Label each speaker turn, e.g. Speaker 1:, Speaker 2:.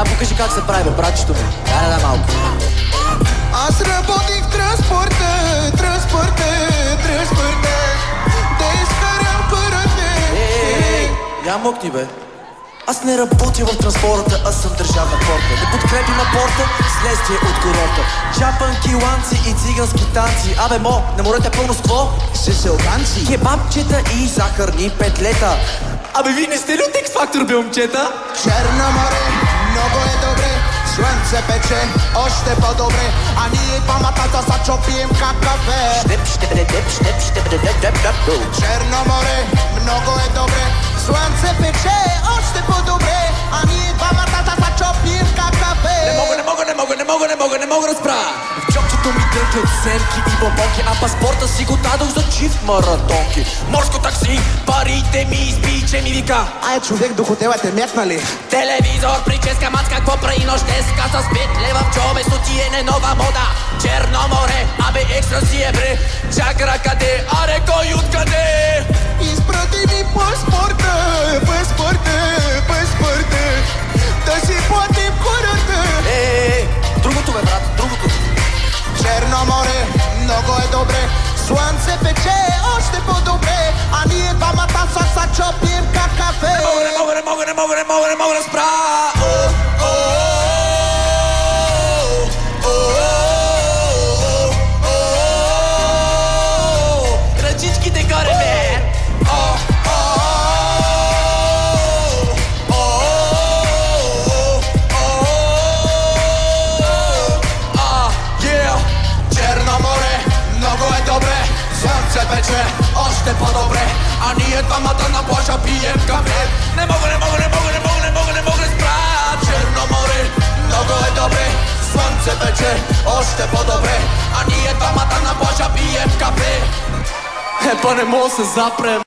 Speaker 1: Я покажи как се прави, бе, братчето ми. Дай малко.
Speaker 2: Аз работих в транспорта, да изкарам парите.
Speaker 1: Я мокни, бе. Аз не работя в транспорта, аз съм държавна порта. Не подкрепим апорта, следствие от курорта. Чапанки, ланци и цигански танци. Абе, на морето е пълно с какво?
Speaker 2: Шеселганци.
Speaker 1: Кебабчета и захарни петлета. Абе, вие не сте ли от X-Factor, бе, момчета?
Speaker 2: Черно море, много е добре. Слънце пече, още по-добре. А ние двамата да зачопием какаве. Черно море, много е добре. Слънце пече, още по-добре. А ние двамата да зачопием какаве.
Speaker 1: Не мога да спра. В джобчето ми тръкят семки и бомбонки, а паспорта си го дадох за чифт маратонки. Морско такси, парите ми изби, че ми вика:
Speaker 2: ай, човек, до хотела те мятнали.
Speaker 1: Телевизор, прическа, мацка, какво прави нощ днеска с 5 лева в джобе, стотиене нова мода. Черно море, абе екстра си е бре. Чакра къде, аре кой откъде?
Speaker 2: Изпрати ми паспорта, да си платим хората.
Speaker 1: Другото, бе, брат, другото.
Speaker 2: Черно море, много е добре. Слънце пече, още по-добре. А ние двамата са чопим какаве.
Speaker 1: Не мога да спра. Ръчичките горе, бе.
Speaker 2: Черно море, много е добре. Слънце пече, още по-добре. А ние двамата на плажа пием кафе.
Speaker 1: Не мога да спра.
Speaker 2: Черно море, много е добре. Слънце пече, още по-добре. А ние двамата на плажа пием кафе.
Speaker 1: Епа не мога да се запрем.